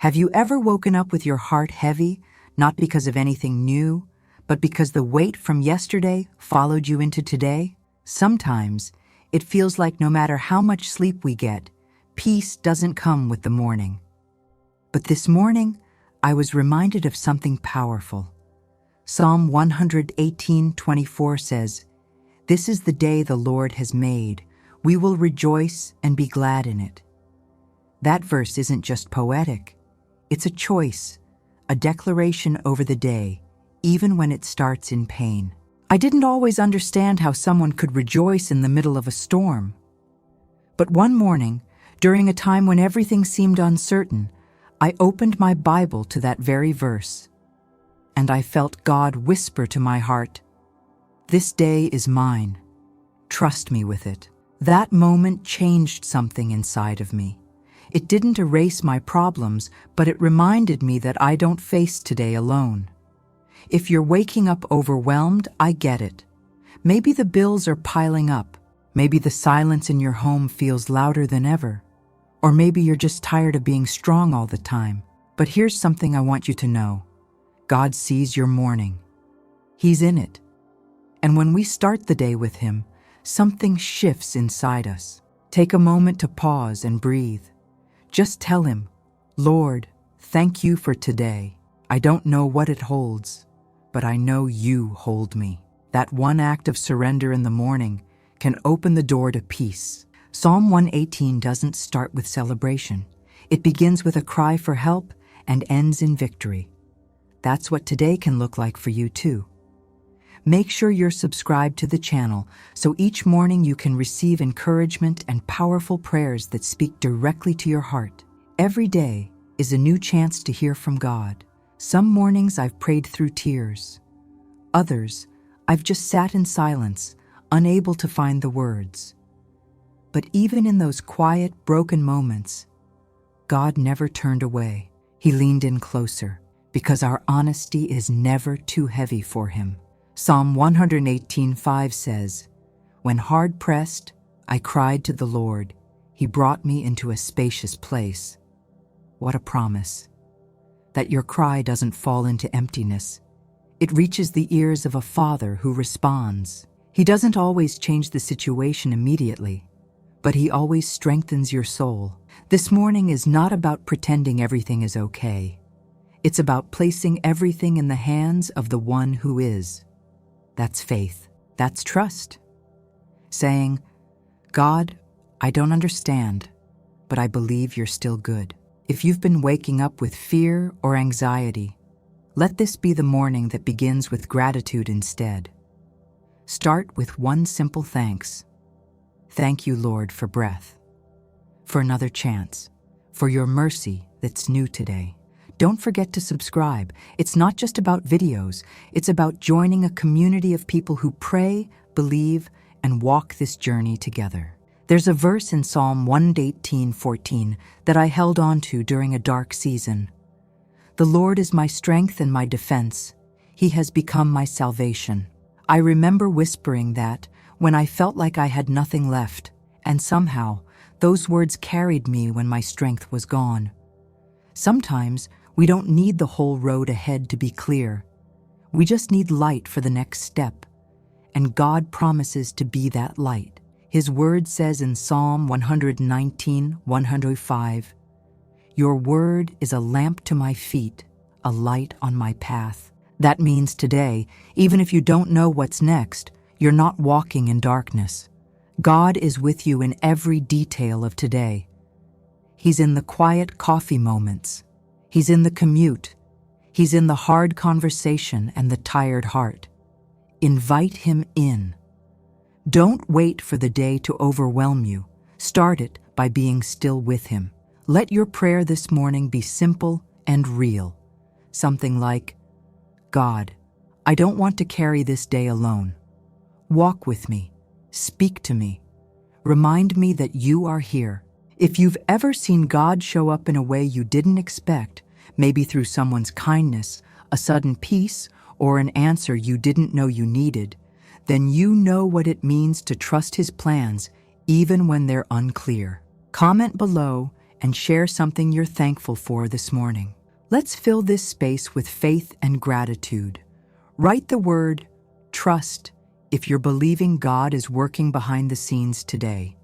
Have you ever woken up with your heart heavy, not because of anything new, but because the weight from yesterday followed you into today? Sometimes it feels like no matter how much sleep we get, peace doesn't come with the morning. But this morning, I was reminded of something powerful. Psalm 118:24 says, "This is the day the Lord has made. We will rejoice and be glad in it." That verse isn't just poetic. It's a choice, a declaration over the day, even when it starts in pain. I didn't always understand how someone could rejoice in the middle of a storm. But one morning, during a time when everything seemed uncertain, I opened my Bible to that very verse, and I felt God whisper to my heart, "This day is mine. Trust me with it." That moment changed something inside of me. It didn't erase my problems, but it reminded me that I don't face today alone. If you're waking up overwhelmed, I get it. Maybe the bills are piling up. Maybe the silence in your home feels louder than ever. Or maybe you're just tired of being strong all the time. But here's something I want you to know. God sees your morning. He's in it. And when we start the day with Him, something shifts inside us. Take a moment to pause and breathe. Just tell Him, "Lord, thank you for today. I don't know what it holds, but I know you hold me." That one act of surrender in the morning can open the door to peace. Psalm 118 doesn't start with celebration. It begins with a cry for help and ends in victory. That's what today can look like for you too. Make sure you're subscribed to the channel so each morning you can receive encouragement and powerful prayers that speak directly to your heart. Every day is a new chance to hear from God. Some mornings I've prayed through tears. Others, I've just sat in silence, unable to find the words. But even in those quiet, broken moments, God never turned away. He leaned in closer, because our honesty is never too heavy for Him. Psalm 118:5 says, "When hard pressed, I cried to the Lord. He brought me into a spacious place." What a promise. That your cry doesn't fall into emptiness. It reaches the ears of a Father who responds. He doesn't always change the situation immediately, but He always strengthens your soul. This morning is not about pretending everything is okay. It's about placing everything in the hands of the One who is. That's faith. That's trust. Saying, "God, I don't understand, but I believe you're still good." If you've been waking up with fear or anxiety, let this be the morning that begins with gratitude instead. Start with one simple thanks. Thank you, Lord, for breath, for another chance, for your mercy that's new today. Don't forget to subscribe. It's not just about videos. It's about joining a community of people who pray, believe, and walk this journey together. There's a verse in Psalm 118:14 that I held on to during a dark season. "The Lord is my strength and my defense. He has become my salvation." I remember whispering that when I felt like I had nothing left, and somehow those words carried me when my strength was gone. Sometimes we don't need the whole road ahead to be clear. We just need light for the next step, and God promises to be that light. His word says in Psalm 119:105, "Your word is a lamp to my feet, a light on my path." That means today, even if you don't know what's next, you're not walking in darkness. God is with you in every detail of today. He's in the quiet coffee moments. He's in the commute. He's in the hard conversation and the tired heart. Invite Him in. Don't wait for the day to overwhelm you. Start it by being still with Him. Let your prayer this morning be simple and real. Something like, "God, I don't want to carry this day alone. Walk with me. Speak to me. Remind me that you are here." If you've ever seen God show up in a way you didn't expect, maybe through someone's kindness, a sudden peace, or an answer you didn't know you needed, then you know what it means to trust His plans even when they're unclear. Comment below and share something you're thankful for this morning. Let's fill this space with faith and gratitude. Write the word trust if you're believing God is working behind the scenes today.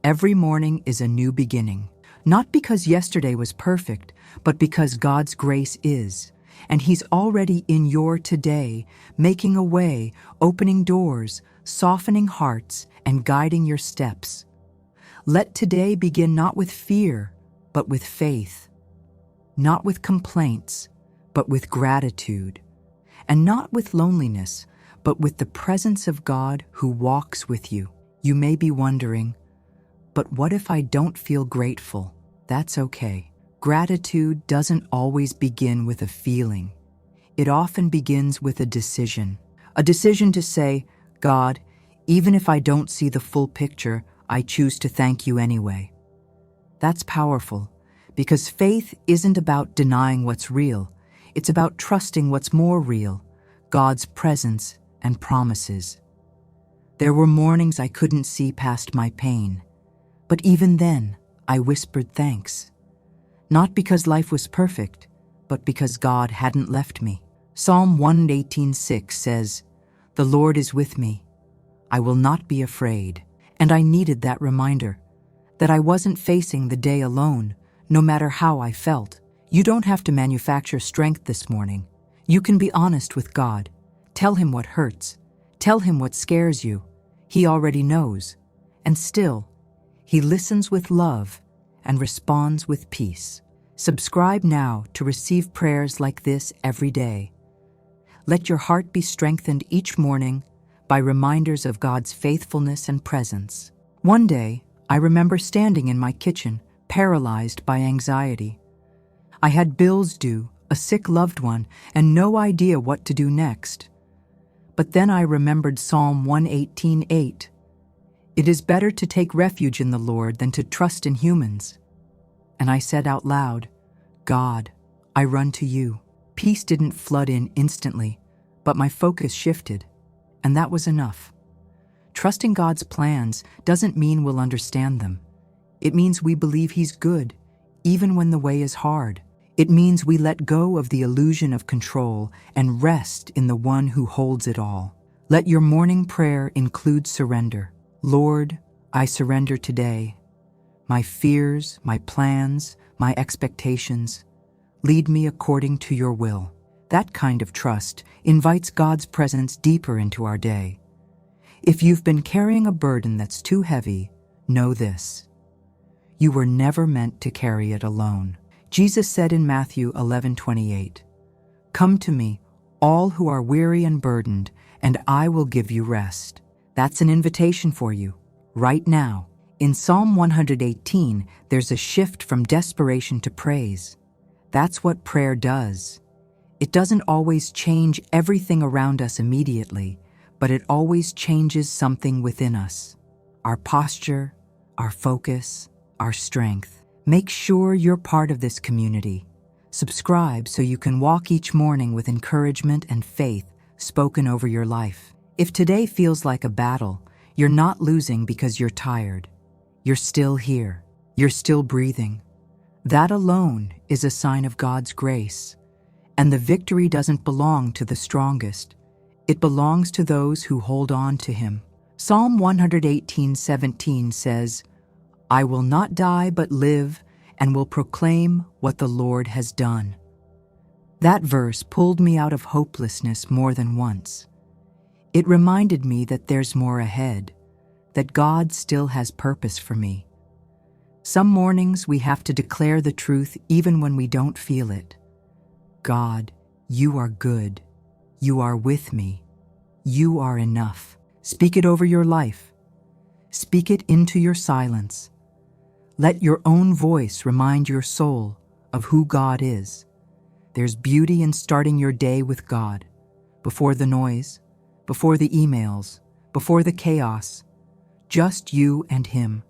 Every morning is a new beginning, not because yesterday was perfect, but because God's grace is. And He's already in your today, making a way, opening doors, softening hearts, and guiding your steps. Let today begin not with fear, but with faith. Not with complaints, but with gratitude. And not with loneliness, but with the presence of God who walks with you. You may be wondering, but what if I don't feel grateful? That's okay. Gratitude doesn't always begin with a feeling. It often begins with a decision. A decision to say, God, even if I don't see the full picture, I choose to thank you anyway. That's powerful, because faith isn't about denying what's real. It's about trusting what's more real, God's presence and promises. There were mornings I couldn't see past my pain, but even then, I whispered thanks. Not because life was perfect, but because God hadn't left me. Psalm 118:6 says, "The Lord is with me. I will not be afraid." And I needed that reminder, that I wasn't facing the day alone, no matter how I felt. You don't have to manufacture strength this morning. You can be honest with God. Tell Him what hurts. Tell Him what scares you. He already knows. And still, He listens with love and responds with peace. Subscribe now to receive prayers like this every day. Let your heart be strengthened each morning by reminders of God's faithfulness and presence. One day, I remember standing in my kitchen, paralyzed by anxiety. I had bills due, a sick loved one, and no idea what to do next. But then I remembered Psalm 118:8. It is better to take refuge in the Lord than to trust in humans. And I said out loud, God, I run to you. Peace didn't flood in instantly, but my focus shifted, and that was enough. Trusting God's plans doesn't mean we'll understand them. It means we believe He's good, even when the way is hard. It means we let go of the illusion of control and rest in the one who holds it all. Let your morning prayer include surrender. Lord, I surrender today. My fears, my plans, my expectations. Lead me according to your will. That kind of trust invites God's presence deeper into our day. If you've been carrying a burden that's too heavy, know this. You were never meant to carry it alone. Jesus said in Matthew 11:28, "Come to me, all who are weary and burdened, and I will give you rest." That's an invitation for you, right now. In Psalm 118, there's a shift from desperation to praise. That's what prayer does. It doesn't always change everything around us immediately, but it always changes something within us. Our posture, our focus, our strength. Make sure you're part of this community. Subscribe so you can walk each morning with encouragement and faith spoken over your life. If today feels like a battle, you're not losing because you're tired. You're still here. You're still breathing. That alone is a sign of God's grace. And the victory doesn't belong to the strongest. It belongs to those who hold on to Him. Psalm 118:17 says, I will not die but live and will proclaim what the Lord has done. That verse pulled me out of hopelessness more than once. It reminded me that there's more ahead, that God still has purpose for me. Some mornings we have to declare the truth even when we don't feel it. God, you are good. You are with me. You are enough. Speak it over your life. Speak it into your silence. Let your own voice remind your soul of who God is. There's beauty in starting your day with God, before the noise, before the emails, before the chaos, just you and Him.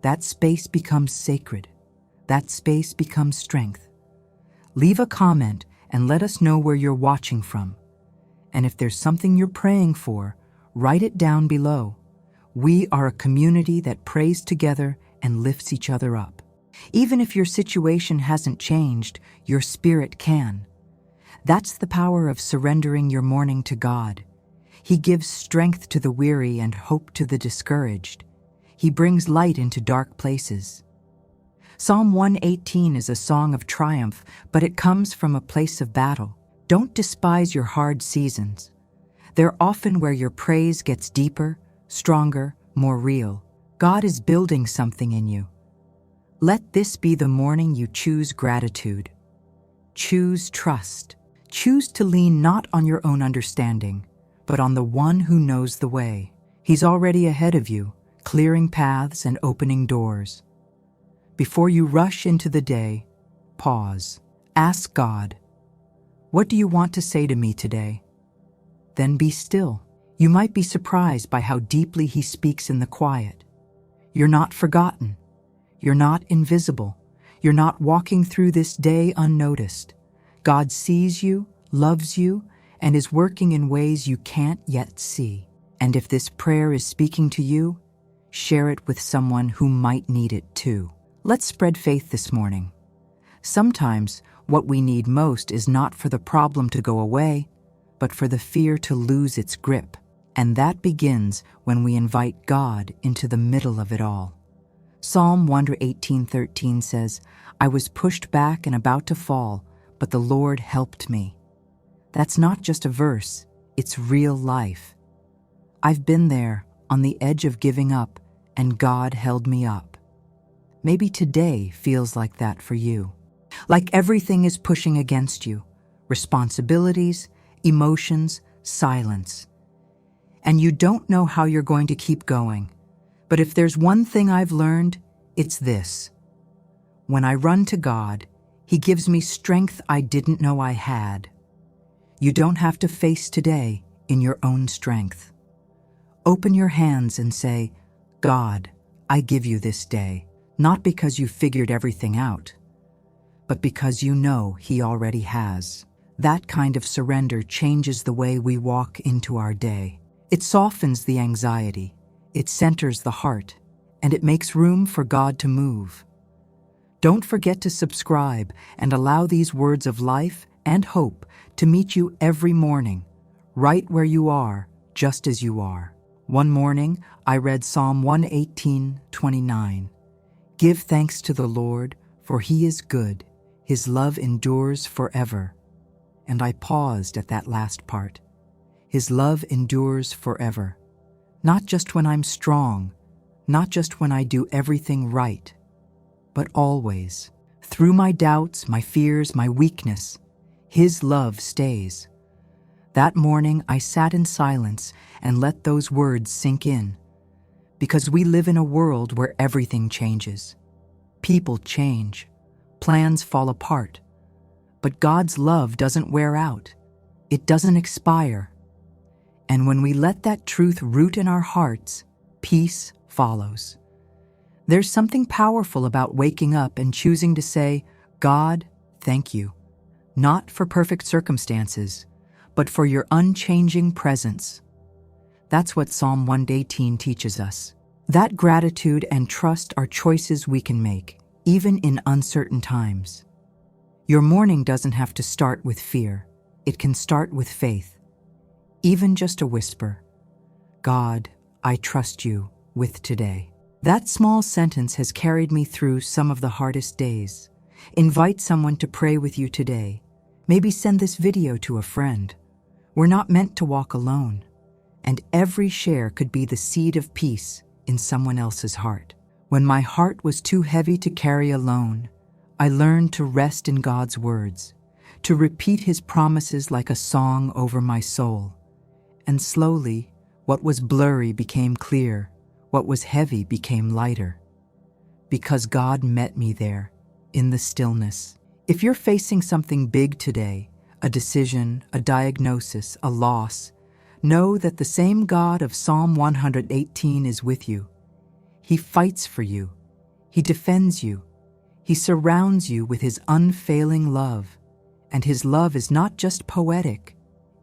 That space becomes sacred. That space becomes strength. Leave a comment and let us know where you're watching from. And if there's something you're praying for, write it down below. We are a community that prays together and lifts each other up. Even if your situation hasn't changed, your spirit can. That's the power of surrendering your morning to God. He gives strength to the weary and hope to the discouraged. He brings light into dark places. Psalm 118 is a song of triumph, but it comes from a place of battle. Don't despise your hard seasons. They're often where your praise gets deeper, stronger, more real. God is building something in you. Let this be the morning you choose gratitude. Choose trust. Choose to lean not on your own understanding, but on the one who knows the way. He's already ahead of you, clearing paths and opening doors. Before you rush into the day, pause. Ask God, "What do you want to say to me today?" Then be still. You might be surprised by how deeply He speaks in the quiet. You're not forgotten. You're not invisible. You're not walking through this day unnoticed. God sees you, loves you, and is working in ways you can't yet see. And if this prayer is speaking to you, share it with someone who might need it too. Let's spread faith this morning. Sometimes what we need most is not for the problem to go away, but for the fear to lose its grip. And that begins when we invite God into the middle of it all. Psalm 118:13 says, "I was pushed back and about to fall, but the Lord helped me." That's not just a verse, it's real life. I've been there, on the edge of giving up, and God held me up. Maybe today feels like that for you. Like everything is pushing against you. Responsibilities, emotions, silence. And you don't know how you're going to keep going. But if there's one thing I've learned, it's this. When I run to God, He gives me strength I didn't know I had. You don't have to face today in your own strength. Open your hands and say, "God, I give you this day," not because you figured everything out, but because you know He already has. That kind of surrender changes the way we walk into our day. It softens the anxiety, it centers the heart, and it makes room for God to move. Don't forget to subscribe and allow these words of life and hope to meet you every morning, right where you are, just as you are. One morning, I read Psalm 118:29. "Give thanks to the Lord, for He is good. His love endures forever." And I paused at that last part. His love endures forever. Not just when I'm strong, not just when I do everything right, but always. Through my doubts, my fears, my weakness, His love stays. That morning, I sat in silence and let those words sink in. Because we live in a world where everything changes. People change. Plans fall apart. But God's love doesn't wear out. It doesn't expire. And when we let that truth root in our hearts, peace follows. There's something powerful about waking up and choosing to say, "God, thank you." Not for perfect circumstances, but for your unchanging presence. That's what Psalm 118 teaches us. That gratitude and trust are choices we can make, even in uncertain times. Your morning doesn't have to start with fear. It can start with faith. Even just a whisper, "God, I trust you," with today. That small sentence has carried me through some of the hardest days. Invite someone to pray with you today. Maybe send this video to a friend. We're not meant to walk alone. And every share could be the seed of peace in someone else's heart. When my heart was too heavy to carry alone, I learned to rest in God's words, to repeat His promises like a song over my soul. And slowly, what was blurry became clear, what was heavy became lighter. Because God met me there, in the stillness. If you're facing something big today, a decision, a diagnosis, a loss, know that the same God of Psalm 118 is with you. He fights for you. He defends you. He surrounds you with His unfailing love. And His love is not just poetic,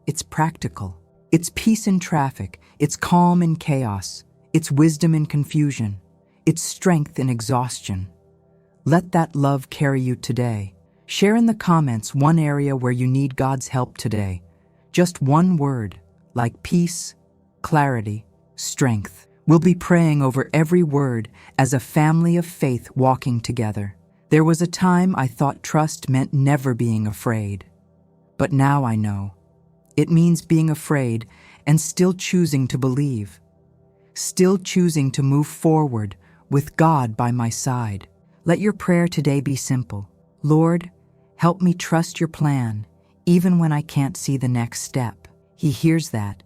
it's practical. It's peace in traffic, it's calm in chaos, it's wisdom in confusion, it's strength in exhaustion. Let that love carry you today. Share in the comments one area where you need God's help today. Just one word, like peace, clarity, strength. We'll be praying over every word as a family of faith walking together. There was a time I thought trust meant never being afraid. But now I know. It means being afraid and still choosing to believe. Still choosing to move forward with God by my side. Let your prayer today be simple. Lord, help me trust your plan, even when I can't see the next step. He hears that.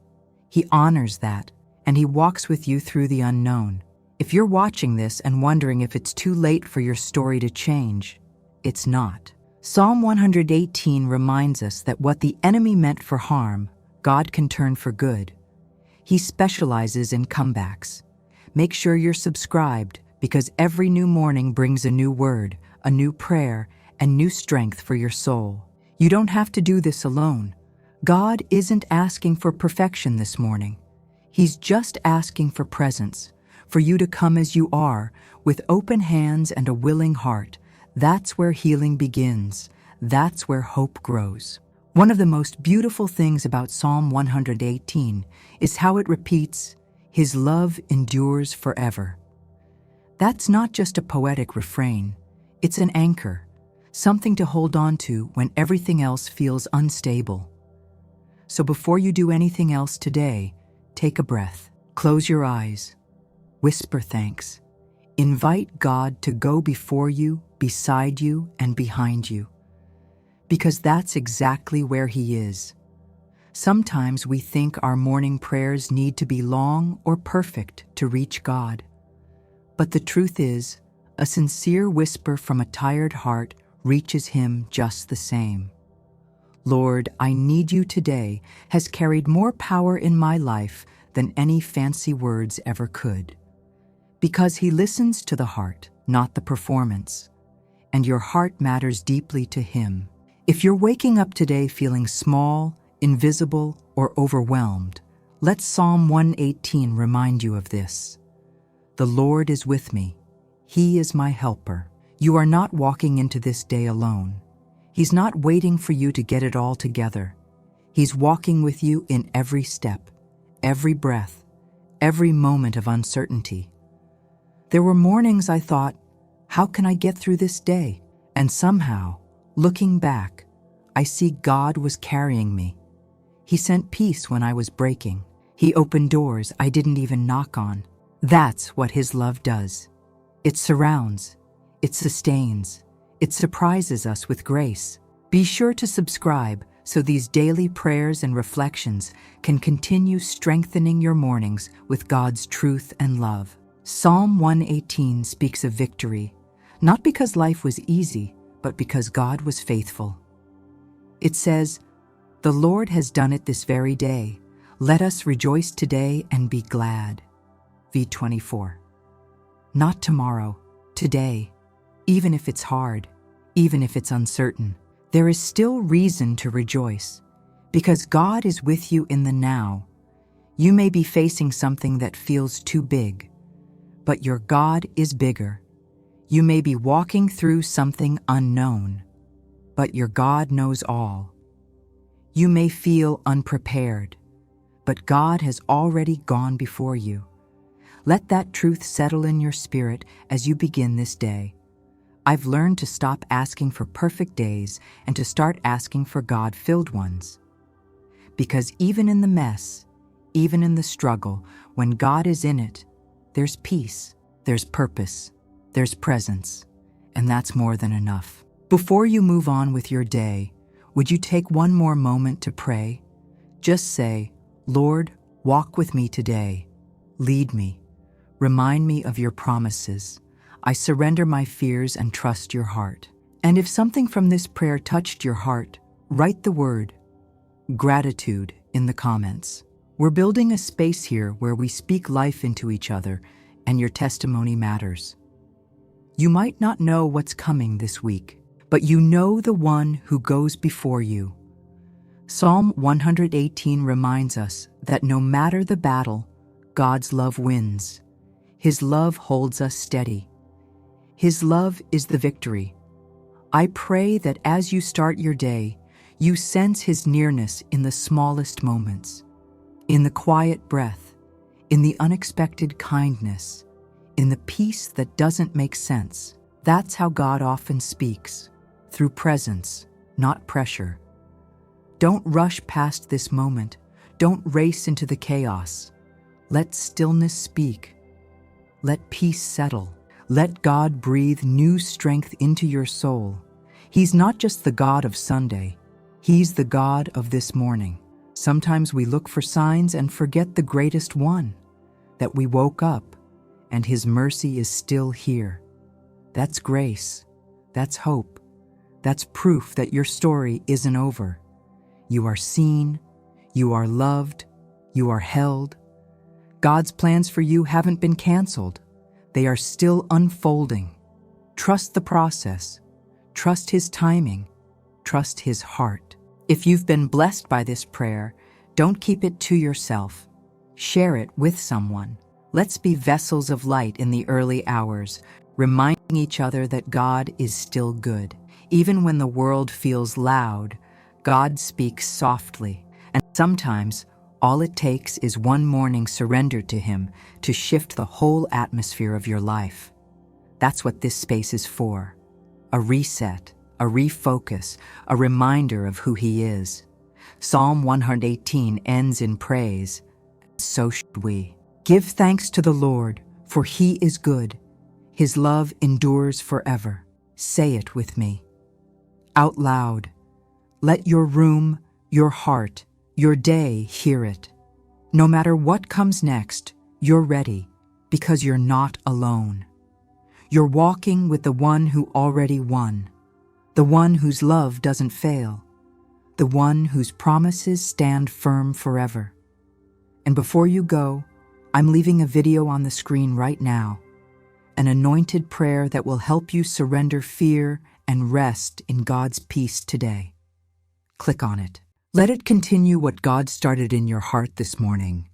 He honors that. And He walks with you through the unknown. If you're watching this and wondering if it's too late for your story to change, it's not. Psalm 118 reminds us that what the enemy meant for harm, God can turn for good. He specializes in comebacks. Make sure you're subscribed, because every new morning brings a new word, a new prayer, and new strength for your soul. You don't have to do this alone. God isn't asking for perfection this morning. He's just asking for presence, for you to come as you are, with open hands and a willing heart. That's where healing begins. That's where hope grows. One of the most beautiful things about Psalm 118 is how it repeats, His love endures forever. That's not just a poetic refrain. It's an anchor, something to hold on to when everything else feels unstable. So before you do anything else today, take a breath, close your eyes, whisper thanks. Invite God to go before you, beside you, and behind you. Because that's exactly where He is. Sometimes we think our morning prayers need to be long or perfect to reach God. But the truth is, a sincere whisper from a tired heart reaches Him just the same. Lord, I need you today has carried more power in my life than any fancy words ever could. Because He listens to the heart, not the performance. And your heart matters deeply to Him. If you're waking up today feeling small, invisible, or overwhelmed, let Psalm 118 remind you of this. The Lord is with me. He is my helper. You are not walking into this day alone. He's not waiting for you to get it all together. He's walking with you in every step, every breath, every moment of uncertainty. There were mornings I thought, how can I get through this day? And somehow, looking back, I see God was carrying me. He sent peace when I was breaking. He opened doors I didn't even knock on. That's what His love does. It surrounds, it sustains, it surprises us with grace. Be sure to subscribe so these daily prayers and reflections can continue strengthening your mornings with God's truth and love. Psalm 118 speaks of victory, not because life was easy, but because God was faithful. It says, "The Lord has done it this very day. Let us rejoice today and be glad." V24. Not tomorrow, today. Even if it's hard, even if it's uncertain, there is still reason to rejoice, because God is with you in the now. You may be facing something that feels too big, but your God is bigger. You may be walking through something unknown, but your God knows all. You may feel unprepared, but God has already gone before you. Let that truth settle in your spirit as you begin this day. I've learned to stop asking for perfect days and to start asking for God-filled ones. Because even in the mess, even in the struggle, when God is in it, there's peace, there's purpose, there's presence, and that's more than enough. Before you move on with your day, would you take one more moment to pray? Just say, "Lord, walk with me today. Lead me. Remind me of your promises. I surrender my fears and trust your heart." And if something from this prayer touched your heart, write the word gratitude in the comments. We're building a space here where we speak life into each other, and your testimony matters. You might not know what's coming this week, but you know the one who goes before you. Psalm 118 reminds us that no matter the battle, God's love wins. His love holds us steady. His love is the victory. I pray that as you start your day, you sense His nearness in the smallest moments, in the quiet breath, in the unexpected kindness, in the peace that doesn't make sense. That's how God often speaks, through presence, not pressure. Don't rush past this moment. Don't race into the chaos. Let stillness speak. Let peace settle. Let God breathe new strength into your soul. He's not just the God of Sunday. He's the God of this morning. Sometimes we look for signs and forget the greatest one, that we woke up and His mercy is still here. That's grace. That's hope. That's proof that your story isn't over. You are seen. You are loved. You are held. God's plans for you haven't been canceled. They are still unfolding. Trust the process. Trust His timing. Trust His heart. If you've been blessed by this prayer, don't keep it to yourself. Share it with someone. Let's be vessels of light in the early hours, reminding each other that God is still good. Even when the world feels loud, God speaks softly. And sometimes, all it takes is one morning surrendered to Him to shift the whole atmosphere of your life. That's what this space is for. A reset, a refocus, a reminder of who He is. Psalm 118 ends in praise. So should we. Give thanks to the Lord, for He is good. His love endures forever. Say it with me. Out loud. Let your room, your heart, your day hear it. No matter what comes next, you're ready, because you're not alone. You're walking with the one who already won, the one whose love doesn't fail, the one whose promises stand firm forever. And before you go, I'm leaving a video on the screen right now, an anointed prayer that will help you surrender fear and rest in God's peace today. Click on it. Let it continue what God started in your heart this morning.